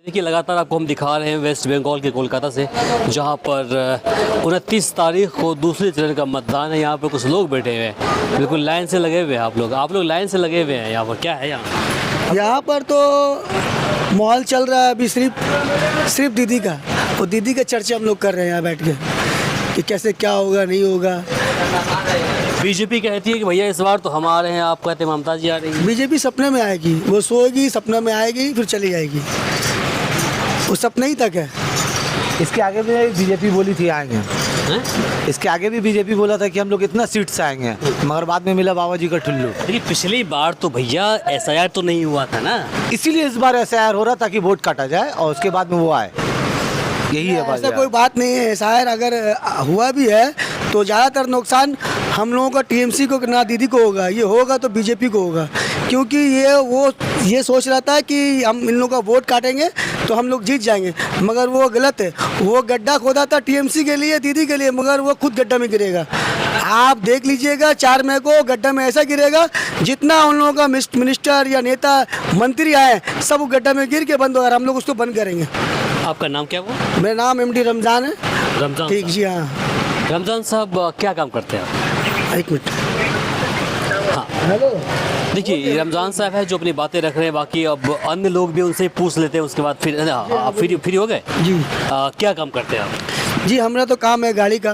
देखिए लगातार आपको हम दिखा रहे हैं वेस्ट बंगाल के कोलकाता से, जहां पर 29 तारीख को दूसरे चरण का मतदान है। यहाँ पर कुछ लोग बैठे हुए हैं, बिल्कुल लाइन से लगे हुए हैं। आप लोग लाइन से लगे हुए हैं। यहाँ पर क्या है? यहाँ पर तो माहौल चल रहा है अभी सिर्फ दीदी का, वो दीदी के चर्चे हम लोग कर रहे हैं यहाँ बैठ के कि कैसे क्या होगा नहीं होगा। बीजेपी कहती है कि भैया इस बार तो हम आ रहे हैं, आप कहते हैं ममता जी आ रही है। बीजेपी सपने में आएगी, वो सोएगी सपना में आएगी फिर चली जाएगी, वो सपने ही तक है। इसके आगे भी बीजेपी बोली थी आएंगे हैं? इसके आगे भी बीजेपी बोला था कि हम लोग इतना सीट से आएंगे, मगर बाद में मिला बाबा जी का ठुल्लू। लेकिन पिछली बार तो भैया SIR तो नहीं हुआ था ना, इसीलिए इस बार SIR हो रहा ताकि वोट काटा जाए और उसके बाद में वो आए। यही है बात। ऐसा कोई बात नहीं है। शायद अगर हुआ भी है तो ज़्यादातर नुकसान हम लोगों का TMC को ना दीदी को होगा, ये होगा तो बीजेपी को होगा, क्योंकि ये सोच रहा था कि हम इन लोगों का वोट काटेंगे तो हम लोग जीत जाएंगे, मगर वो गलत है। वो गड्ढा खोदा था TMC के लिए, दीदी के लिए, मगर वो खुद गड्ढा में गिरेगा। आप देख लीजिएगा 4 मई को गड्ढा में ऐसा गिरेगा जितना उन लोगों का मिनिस्टर या नेता मंत्री आए सब गड्ढा में गिर के बंद होगा। हम लोग उसको बंद करेंगे। आपका नाम क्या हुआ? मेरा नाम MD रमज़ान है। रमज़ान। ठीक जी हाँ। रमज़ान साहब क्या काम करते हैं आप? एक मिनट। हाँ हेलो। देखिए ये रमज़ान साहब है जो अपनी बातें रख रहे हैं, बाकी अब अन्य लोग भी उनसे पूछ लेते हैं, उसके बाद फिर आप फ्री हो गए जी क्या काम करते हैं आप? जी हमारा तो काम है गाड़ी का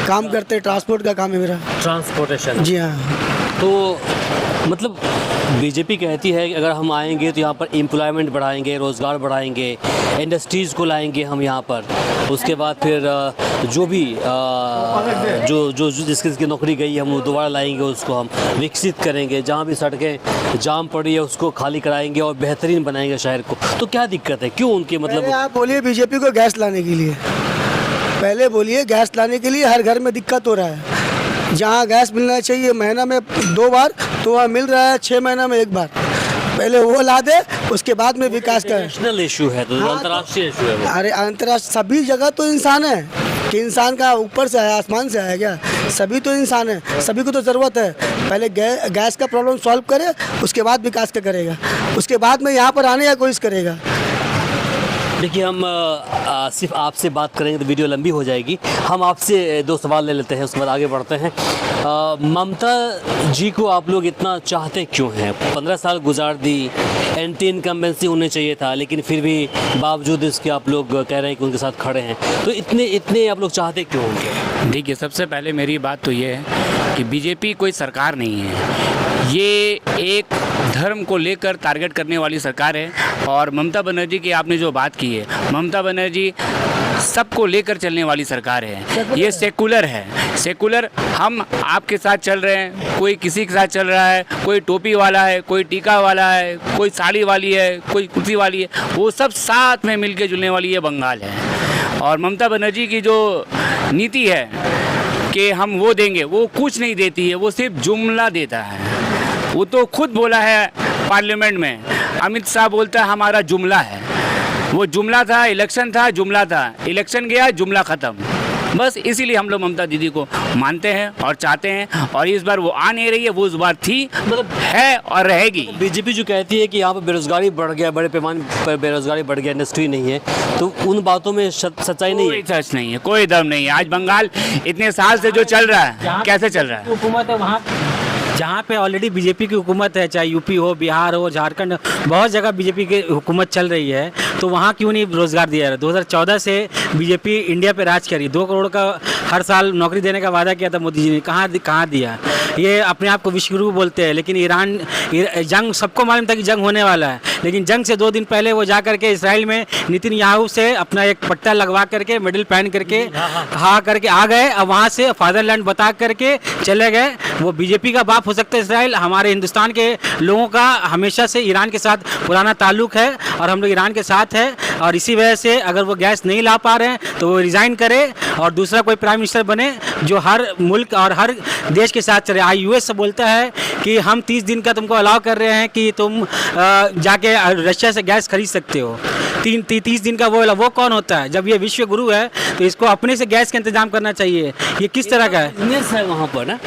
काम करते हैं, ट्रांसपोर्ट का काम है मेरा। ट्रांसपोर्टेशन। जी हाँ। तो मतलब बीजेपी कहती है कि अगर हम आएंगे तो यहाँ पर एम्प्लॉयमेंट बढ़ाएंगे, रोज़गार बढ़ाएंगे, इंडस्ट्रीज़ को लाएंगे हम यहाँ पर। उसके बाद फिर जो भी जो जिसकी नौकरी गई है हम दोबारा लाएंगे, उसको हम विकसित करेंगे। जहाँ भी सड़कें जाम पड़ी है उसको खाली कराएंगे और बेहतरीन बनाएंगे शहर को। तो क्या दिक्कत है? क्यों उनके मतलब आप बोलिए बीजेपी को गैस लाने के लिए, पहले बोलिए गैस लाने के लिए हर घर में दिक्कत हो रहा है। जहाँ गैस मिलना चाहिए महीना में 2 बार तो वहाँ मिल रहा है 6 महीना में 1 बार। पहले वो ला दे, उसके बाद में विकास का नेशनल इशू है, तो अंतर्राष्ट्रीय इशू है वो। अरे अंतर्राष्ट्रीय सभी जगह तो इंसान है कि इंसान का ऊपर से है आसमान से है क्या? सभी तो इंसान है, सभी को तो ज़रूरत है। पहले गैस का प्रॉब्लम सॉल्व करे, उसके बाद विकास का करेगा, उसके बाद में यहाँ पर आने का कोशिश करेगा। देखिए हम सिर्फ आपसे बात करेंगे तो वीडियो लंबी हो जाएगी। हम आपसे 2 सवाल ले लेते हैं, उसके बाद आगे बढ़ते हैं। ममता जी को आप लोग इतना चाहते क्यों हैं? 15 साल गुजार दी, एंटी इनकम्बेंसी होने चाहिए था, लेकिन फिर भी बावजूद इसके आप लोग कह रहे हैं कि उनके साथ खड़े हैं। तो इतने आप लोग चाहते क्यों होंगे? देखिए सबसे पहले मेरी बात तो ये है कि बीजेपी कोई सरकार नहीं है, ये एक धर्म को लेकर टारगेट करने वाली सरकार है। और ममता बनर्जी की आपने जो बात की है, ममता बनर्जी सबको लेकर चलने वाली सरकार है। ये सेकुलर है। सेकुलर हम आपके साथ चल रहे हैं, कोई किसी के साथ चल रहा है, कोई टोपी वाला है, कोई टीका वाला है, कोई साड़ी वाली है, कोई कुर्ती वाली है, वो सब साथ में मिलके जुलने वाली ये बंगाल है। और ममता बनर्जी की जो नीति है कि हम वो देंगे, वो कुछ नहीं देती है, वो सिर्फ जुमला देता है। वो तो खुद बोला है पार्लियामेंट में, अमित शाह बोलता है हमारा जुमला है। वो जुमला था, इलेक्शन था, जुमला था, इलेक्शन गया, जुमला ख़त्म। बस इसीलिए हम लोग ममता दीदी को मानते हैं और चाहते हैं। और इस बार वो आ नहीं रही है, वो उस बार थी, मतलब है और रहेगी। बीजेपी जो कहती है कि यहाँ पर बेरोजगारी बढ़ गया, बड़े पैमाने पर बेरोजगारी बढ़ गया, इंडस्ट्री नहीं है, तो उन बातों में सच्चाई नहीं है? कोई सच नहीं है, कोई दम नहीं है। आज बंगाल इतने साल से जो चल रहा है, कैसे चल रहा है? हुकूमत है वहाँ जहाँ पे ऑलरेडी बीजेपी की हुकूमत है, चाहे यूपी हो, बिहार हो, झारखंड, बहुत जगह बीजेपी की हुकूमत चल रही है, तो वहाँ क्यों नहीं रोज़गार दिया है? 2014 से बीजेपी इंडिया पे राज करी, 2 करोड़ का हर साल नौकरी देने का वादा किया था मोदी जी ने, कहाँ दिया? ये अपने आप को विश्वगुरु बोलते हैं, लेकिन ईरान जंग सबको मालूम था कि जंग होने वाला है, लेकिन जंग से 2 दिन पहले वो जा करके इसराइल में नेतन्याहू से अपना एक पट्टा लगवा करके, मेडल पहन करके हाँ करके आ गए। अब वहाँ से फादरलैंड बता करके चले गए। वो बीजेपी का बाप हो सकता है इसराइल, हमारे हिंदुस्तान के लोगों का हमेशा से ईरान के साथ पुराना ताल्लुक है और हम लोग ईरान के साथ है। और इसी वजह से अगर वो गैस नहीं ला पा रहे हैं तो वो रिज़ाइन करे और दूसरा कोई प्राइम मिनिस्टर बने जो हर मुल्क और हर देश के साथ चले। यूएस से बोलता है कि हम 30 दिन का तुमको अलाउ कर रहे हैं कि तुम जाके रशिया से गैस खरीद सकते हो। 30 दिन का वो कौन होता है? जब ये विश्व गुरु है तो इसको अपने से गैस का इंतजाम करना चाहिए। ये किस तरह का है? बिजनेस है वहाँ पर ना,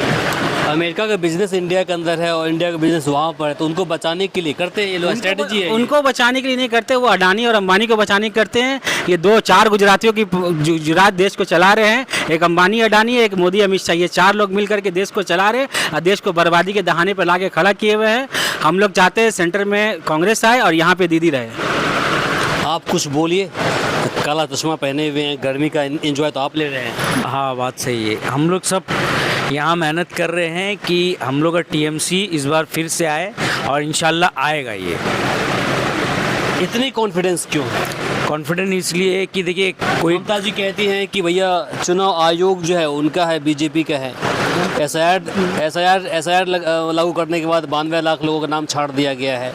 अमेरिका का बिजनेस इंडिया के अंदर है और इंडिया का बिजनेस वहाँ पर है, तो उनको बचाने के लिए करते हैं ये लोग, स्ट्रेटजी है ये। उनको बचाने के लिए नहीं करते, वो अडानी और अंबानी को बचाने के करते हैं। ये 2-4 गुजरातियों की गुजरात देश को चला रहे हैं, एक अंबानी अडानी, एक मोदी अमित शाह, ये 4 लोग मिल करके देश को चला रहे हैं और देश को बर्बादी के दहाने पर लाके खड़ा किए हुए हैं। हम लोग चाहते हैं सेंटर में कांग्रेस आए और यहाँ पे दीदी रहे। आप कुछ बोलिए, काला चश्मा पहने हुए हैं, गर्मी का एंजॉय तो आप ले रहे हैं। हाँ, बात सही है। हम लोग सब यहाँ मेहनत कर रहे हैं कि हम लोग का टीएमसी इस बार फिर से आए और इंशाल्लाह आएगा। ये इतनी कॉन्फिडेंस क्यों है? कॉन्फिडेंट इसलिए है कि देखिए कोई ममता जी कहती हैं कि भैया चुनाव आयोग जो है उनका है, बीजेपी का है। एसआईआर लागू करने के बाद 92 लाख लोगों का नाम छाड़ दिया गया है।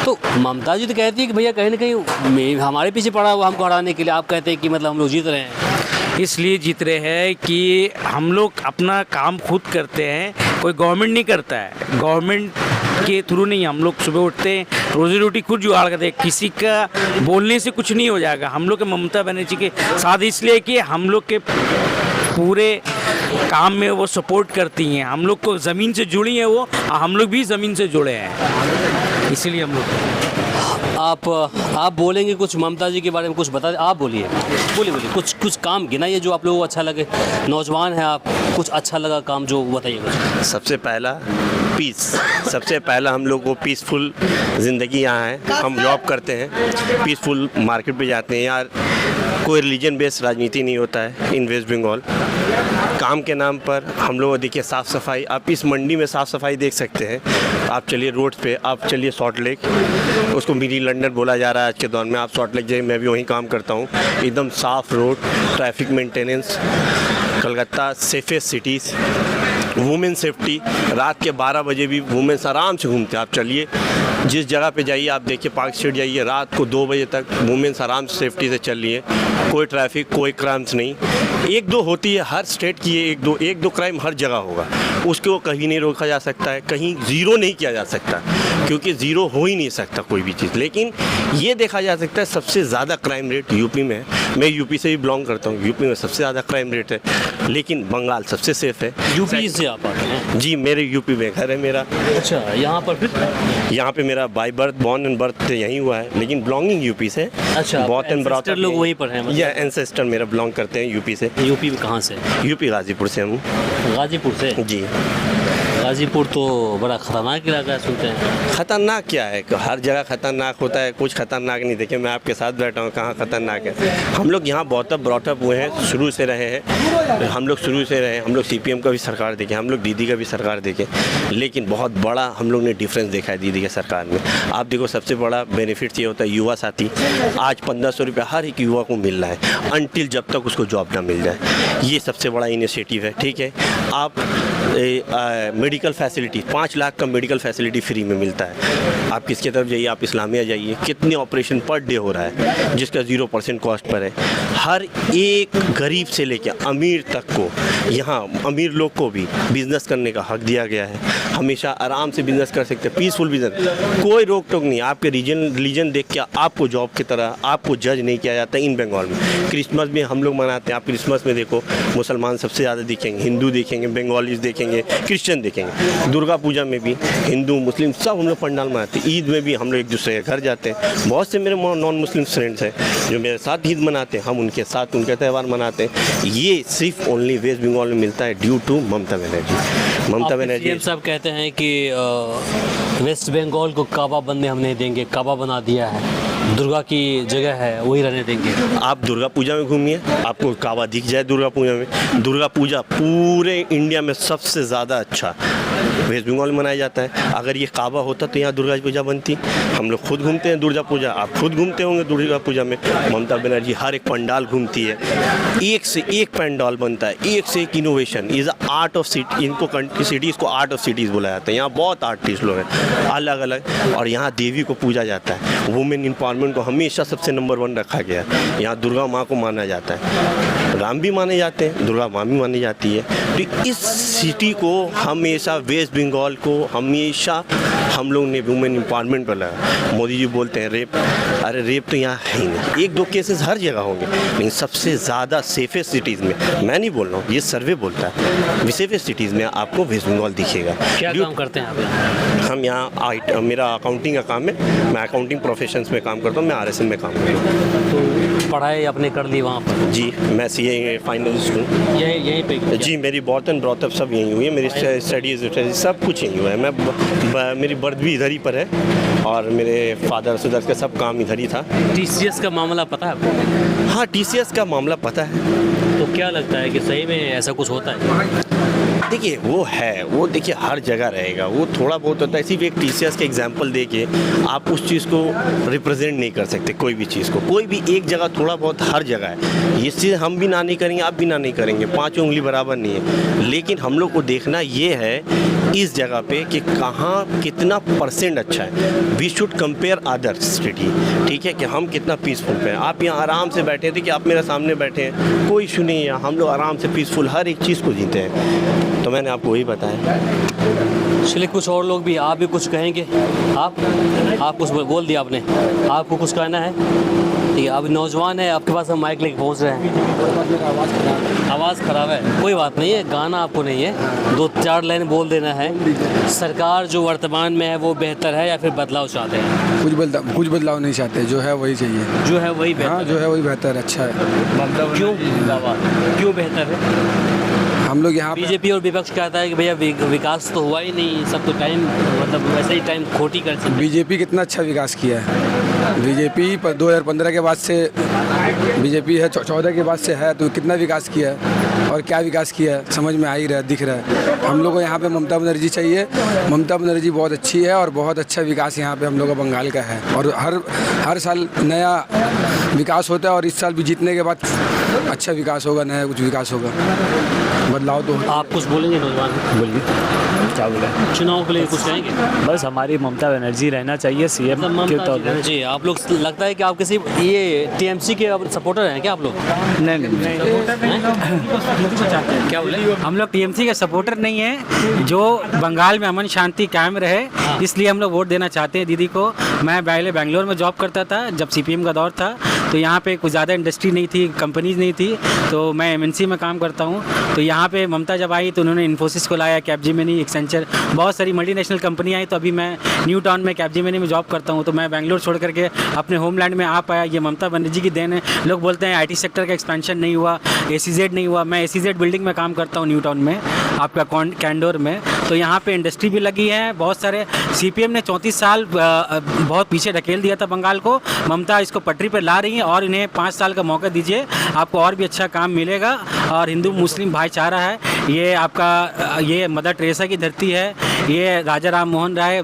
तो ममता जी तो कहती है कि भैया कहीं ना कहीं हमारे पीछे पड़ा हुआ हमको हराने के लिए, आप कहते हैं कि मतलब हम लोग जीत रहे हैं। इसलिए जीत रहे हैं कि हम लोग अपना काम खुद करते हैं, कोई गवर्नमेंट नहीं करता है। गवर्नमेंट के थ्रू नहीं, हम लोग सुबह उठते हैं, रोजी रोटी खुद जुगाड़ करते हैं, किसी का बोलने से कुछ नहीं हो जाएगा। हम लोग के ममता बनर्जी के साथ इसलिए कि हम लोग के पूरे काम में वो सपोर्ट करती हैं, हम लोग को ज़मीन से जुड़ी हैं वो, हम लोग भी ज़मीन से जुड़े हैं, इसीलिए हम लोग। आप बोलेंगे कुछ ममता जी के बारे में, कुछ बता दें। आप बोलिए कुछ काम गिनाइए जो आप लोगों को अच्छा लगे। नौजवान हैं आप, कुछ अच्छा लगा काम जो बताइए। सबसे पहला पीस, सबसे पहला हम लोग को पीसफुल ज़िंदगी यहाँ है। हम जॉब करते हैं, पीसफुल मार्केट पे जाते हैं। यार कोई रिलीजन बेस्ड राजनीति नहीं होता है इन वेस्ट बंगाल। काम के नाम पर हम लोग देखिए साफ़ सफाई, आप इस मंडी में साफ़ सफाई देख सकते हैं। आप चलिए रोड पे, आप चलिए सॉल्ट लेक, उसको मिनी लंदन बोला जा रहा है आज के दौर में। आप सॉल्ट लेक जाइए, मैं भी वहीं काम करता हूँ। एकदम साफ़ road, traffic maintenance, Calcutta safest cities, women safety. रात के 12 बजे भी वुमेन्स आराम से घूमते हैं। आप चलिए जिस जगह पे जाइए, आप देखिए पार्क स्ट्रीट जाइए, रात को 2 बजे तक वुमेन्स आराम से सेफ्टी से चल रही है। कोई ट्रैफिक, कोई क्राइम्स नहीं। 1-2 होती है हर स्टेट की, 1-2 क्राइम हर जगह होगा, उसको कहीं नहीं रोका जा सकता है, कहीं ज़ीरो नहीं किया जा सकता, क्योंकि ज़ीरो हो ही नहीं सकता कोई भी चीज़। लेकिन ये देखा जा सकता है सबसे ज़्यादा क्राइम रेट यूपी में है। मैं यूपी से भी बिलोंग करता हूँ, यूपी में सबसे ज़्यादा क्राइम रेट है, लेकिन बंगाल सबसे सेफ है। यूपी से आप आते हैं? जी, मेरे यूपी में घर है मेरा। अच्छा, यहाँ पर फिर यहाँ पे मेरा by birth, born and birth यहीं हुआ है, लेकिन बिलोंगिंग यूपी से। अच्छा, बॉर्न एंड बर्थ लोग वहीं पर हैं? या एंसेस्टर मेरा बिलोंग करते हैं यूपी से। यूपी में कहाँ से? यूपी गाजीपुर से हूँ। गाजीपुर से? जी। गाजीपुर तो बड़ा ख़तरनाक इलाका है सुनते हैं। ख़तरनाक क्या है, हर जगह ख़तरनाक होता है, कुछ ख़तरनाक नहीं। देखिए मैं आपके साथ बैठा हूँ, कहाँ ख़तरनाक है। हम लोग यहाँ बहुत ब्रॉटअप हुए हैं, शुरू से रहे हैं, हम लोग शुरू से रहे। हम लोग CPM का भी सरकार देखें, हम लोग दीदी का भी सरकार देखें, लेकिन बहुत बड़ा हम लोग ने डिफरेंस देखा है दीदी के सरकार में। आप देखो सबसे बड़ा बेनिफिट ये होता है युवा साथी। आज 1500 रुपये हर एक युवा को मिल रहा है, अनटिल जब तक उसको जॉब ना मिल जाए। ये सबसे बड़ा इनिशिएटिव है, ठीक है। आप मेडिकल फैसिलिटी, 5 लाख का मेडिकल फैसिलिटी फ्री में मिलता है। आप किसके तरफ जाइए, आप इस्लामिया जाइए, कितने ऑपरेशन पर डे हो रहा है जिसका 0% कॉस्ट पर है। हर एक गरीब से लेकर अमीर तक को, यहाँ अमीर लोग को भी बिज़नेस करने का हक दिया गया है। हमेशा आराम से बिज़नेस कर सकते हैं, पीसफुल बिज़नेस, कोई रोक टोक नहीं। आपके रिलीजन देख के आपको जॉब की तरह आपको जज नहीं किया जाता इन बंगाल में। क्रिसमस भी हम लोग मनाते हैं, आप क्रिसमस में देखो मुसलमान सबसे ज़्यादा दिखेंगे, हिंदू देखेंगे, बंगालीज देखेंगे, क्रिश्चियन देखेंगे। दुर्गा पूजा में भी हिंदू मुस्लिम सब हम लोग पंडाल मनाते हैं। ईद में भी हम लोग एक दूसरे के घर जाते हैं। बहुत से मेरे नॉन मुस्लिम फ्रेंड्स हैं जो मेरे साथ ईद मनाते हैं, हम उनके साथ उनके त्यौहार मनाते हैं। ये सिर्फ ओनली वेस्ट बंगाल में मिलता है ड्यू टू ममता बनर्जी। ममता बनर्जी साहब कहते हैं कि वेस्ट बंगाल को काबा बनने हम नहीं देंगे, काबा बना दिया है, दुर्गा की जगह है वही रहने देंगे। आप दुर्गा पूजा में घूमिए, आपको काबा दिख जाए दुर्गा पूजा में। दुर्गा पूजा पूरे इंडिया में सबसे ज़्यादा अच्छा वेस्ट बंगाल में मनाया जाता है। अगर ये काबा होता तो यहाँ दुर्गा पूजा बनती। हम लोग खुद घूमते हैं दुर्गा पूजा, आप खुद घूमते होंगे दुर्गा पूजा में। ममता बनर्जी हर एक पंडाल घूमती है, एक से एक पंडाल बनता है, एक से एक innovation. Is art of city, इनको सिटीज़ को आर्ट ऑफ सिटीज़ बोला जाता है। यहाँ बहुत आर्टिस्ट लोग हैं अलग अलग, और यहाँ देवी को पूजा जाता है। वुमेन एम्पावरमेंट को हमेशा सबसे नंबर 1 रखा गया है। यहाँ दुर्गा माँ को माना जाता है, राम भी माने जाते हैं, दुर्गा माँ भी मानी जाती है। तो इस सिटी को हमेशा, वेस्ट बंगाल को हमेशा हम लोग ने वुमेन एम्पावरमेंट पर लगा। मोदी जी बोलते हैं रेप अरे रेप तो यहाँ है ही नहीं, 1-2 केसेस हर जगह होंगे, लेकिन सबसे ज़्यादा सेफेस्ट सिटीज़ में, मैं नहीं बोल रहा हूँ, ये सर्वे बोलता है, सेफेस्ट सिटीज़ में आपको वेस्ट बंगाल दिखेगा। क्या काम करते हैं आप? हम यहाँ मेरा अकाउंटिंग का काम है, मैं अकाउंटिंग प्रोफेशंस में काम करता हूँ, मैं RSN में काम करता हूँ। तो पढ़ाई आपने कर ली वहाँ पर? जी, मैं CA फाइनलिस्ट हूँ। यहीं पे? जी, मेरी बॉर्थ एंड ब्रॉथ अप सब यहीं हुई है, मेरी स्टडीज़ सब कुछ यहीं हुआ है। मेरी बर्थ भी इधर ही पर है और मेरे फादर सुदर का सब काम इधर ही था। TCS का मामला पता है आपको? हाँ, TCS का मामला पता है। तो क्या लगता है कि सही में ऐसा कुछ होता है? देखिए वो देखिए हर जगह रहेगा, वो थोड़ा बहुत होता है। सिर्फ एक TCS का एग्जांपल दे के आप उस चीज़ को रिप्रेजेंट नहीं कर सकते, कोई भी चीज़ को, कोई भी एक जगह, थोड़ा बहुत हर जगह है। ये चीज़ हम भी ना नहीं करेंगे, आप भी ना नहीं करेंगे, 5 उंगली बराबर नहीं है। लेकिन हम लोग को देखना ये है इस जगह पे कि कहाँ कितना % अच्छा है। We should compare other city, ठीक है, कि हम कितना पीसफुल पे हैं। आप यहाँ आराम से बैठे थे कि आप मेरे सामने बैठे हैं, कोई इशू नहीं है, हम लोग आराम से पीसफुल हर एक चीज़ को जीते हैं। तो मैंने आपको वही बताया। चलिए, कुछ और लोग भी, आप भी कुछ कहेंगे? आप कुछ बोल दिया आपने, आपको कुछ कहना है? ठीक है, अब नौजवान है, आपके पास हम माइक लेके पहुंच रहे हैं। आवाज़ ख़राब है, कोई बात नहीं है, गाना आपको नहीं है, 2-4 लाइन बोल देना है। सरकार जो वर्तमान में है वो बेहतर है या फिर बदलाव चाहते हैं? कुछ बदलाव नहीं चाहते, जो है वही चाहिए। जो है वही बेहतर? हाँ, जो है वही बेहतर, अच्छा है। क्यों बेहतर है? हम लोग यहाँ बीजेपी और विपक्ष कहता है कि भैया विकास तो हुआ ही नहीं, सब तो टाइम, मतलब वैसे ही टाइम खोटी कर सकते। बीजेपी कितना अच्छा विकास किया है। बीजेपी पर 2015 के बाद से बीजेपी है, 14 के बाद से है, तो कितना विकास किया है और क्या विकास किया है समझ में आ ही रहा है, दिख रहा है। हम लोग को यहाँ पे ममता बनर्जी चाहिए। ममता बनर्जी बहुत अच्छी है और बहुत अच्छा विकास यहाँ पे हम लोग का बंगाल का है, और हर साल नया विकास होता है, और इस साल भी जीतने के बाद अच्छा विकास होगा, नया कुछ विकास होगा, बदलाव तो। आप कुछ बोलेंगे नौजवान? बोलिए, क्या बोला? चुनाव के लिए कुछ कहेंगे? बस हमारी ममता बनर्जी रहना चाहिए CM के तौर पर। जी, आप लोग, लगता है कि आप किसी ये TMC के सपोर्टर हैं क्या आप लोग? नहीं। क्या बोले? हम लोग TMC के सपोर्टर नहीं है। जो बंगाल में अमन शांति कायम रहे, इसलिए हम लोग वोट देना चाहते हैं दीदी को। मैं पहले बेंगलोर में जॉब करता था, जब CPM का दौर था, तो यहाँ पे कुछ ज़्यादा इंडस्ट्री नहीं थी, कंपनीज नहीं थी, तो मैं MNC में काम करता हूँ। तो यहाँ पे ममता जब आई तो उन्होंने इन्फोसिस को लाया, कैपजेमिनी, एक्सेंचर, बहुत सारी मल्टीनेशनल कंपनी आई। तो अभी मैं न्यू टाउन में कैपजेमिनी में जॉब करता हूँ। तो मैं बेंगलोर छोड़ करके अपने होमलैंड में आ पाया, ये ममता बनर्जी की देन है। लोग बोलते हैं IT सेक्टर का एक्सपेंशन नहीं हुआ, ACZ नहीं हुआ। मैं ACZ बिल्डिंग में काम करता हूँ न्यू टाउन में, आपका कैंडोर में। तो यहाँ पे इंडस्ट्री भी लगी है बहुत सारे। CPM ने 34 साल बहुत पीछे ढकेल दिया था बंगाल को। ममता इसको पटरी पर ला रही है, और इन्हें 5 साल का मौका दीजिए, आपको और भी अच्छा काम मिलेगा। और हिंदू मुस्लिम भाईचारा है ये आपका, ये मदर टेरेसा की धरती है, ये राजा राम मोहन राय,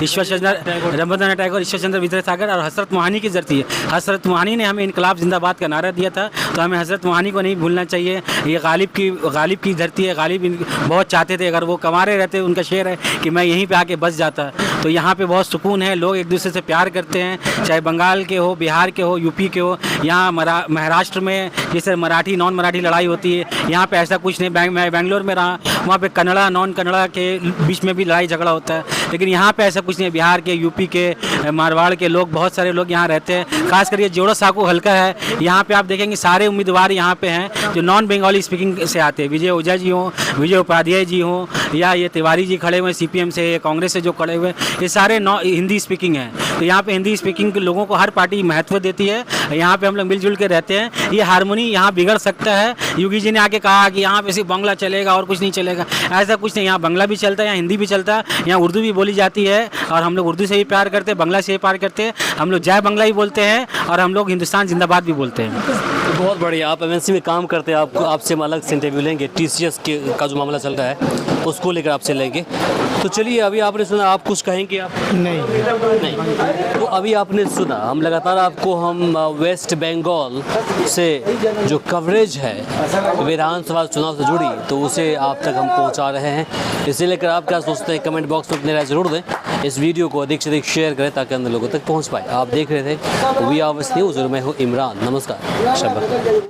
ईश्वर चंद्र, रवींद्रनाथ टैगोर, ईश्वर चंद्र विद्यासागर और हजरत मोहानी की धरती है। हजरत मोहानी ने हमें इनकलाब जिंदाबाद का नारा दिया था, तो हमें हजरत मोहानी को नहीं भूलना चाहिए। ये गालिब की धरती है। गालिब बहुत चाहते थे, अगर वो कमारे रहते, उनका शेर है कि मैं यहीं पे आके बस जाता। तो यहाँ पे बहुत सुकून है, लोग एक दूसरे से प्यार करते हैं, चाहे बंगाल के हो, बिहार के हो, यूपी के हो। यहाँ महाराष्ट्र में जैसे मराठी नॉन मराठी लड़ाई होती है, यहाँ पे ऐसा कुछ नहीं। मैं बेंगलोर में रहा, वहाँ पे कन्नड़ा नॉन कन्नड़ा के बीच में भी लड़ाई झगड़ा होता है, लेकिन यहाँ पे ऐसा कुछ नहीं। बिहार के, यूपी के, मारवाड़ के लोग, बहुत सारे लोग यहाँ रहते हैं। खासकर ये जोड़ा साकू हल्का है, यहाँ पे आप देखेंगे सारे उम्मीदवार यहाँ पे हैं जो नॉन बंगाली स्पीकिंग से आते हैं। विजय ओझा जी हों, विजय उपाध्याय जी हों, या ये तिवारी जी खड़े हुए CPM से, कांग्रेस से जो खड़े हुए, ये सारे हिंदी स्पीकिंग हैं। तो यहाँ पे हिंदी स्पीकिंग के लोगों को हर पार्टी महत्व देती है। यहाँ पे हम लोग मिलजुल के रहते हैं। ये हारमोनी यहाँ बिगड़ सकता है। योगी जी ने आके कहा कि यहाँ पे सिर्फ बांग्ला चलेगा और कुछ नहीं चलेगा, ऐसा कुछ नहीं। यहाँ बांग्ला भी चलता है, यहाँ हिंदी भी चलता है, यहाँ उर्दू भी बोली जाती है, और हम लोग उर्दू से भी प्यार करते हैं, बांग्ला से भी प्यार करते हैं। हम लोग जय बांग्ला ही बोलते हैं, और हम लोग हिंदुस्तान जिंदाबाद भी बोलते हैं। बहुत बढ़िया। आप MNC में काम करते हैं, आपसे हम अलग से इंटरव्यू लेंगे। TCS का जो मामला चल रहा है उसको लेकर आपसे लेंगे। तो चलिए, अभी आपने सुना, आप कुछ कहेंगे? आप नहीं। तो अभी आपने सुना, हम लगातार आपको हम वेस्ट बंगाल से जो कवरेज है विधानसभा चुनाव से जुड़ी, तो उसे आप तक हम पहुंचा रहे हैं। इसे लेकर आप क्या सोचते हैं, कमेंट बॉक्स में अपनी राय जरूर दें। इस वीडियो को अधिक से अधिक शेयर करें ताकि अन्य लोगों तक पहुँच पाए। आप देख रहे थे वी आवर्स न्यूज़ और मैं हूँ इमरान। नमस्कार, शब्बा।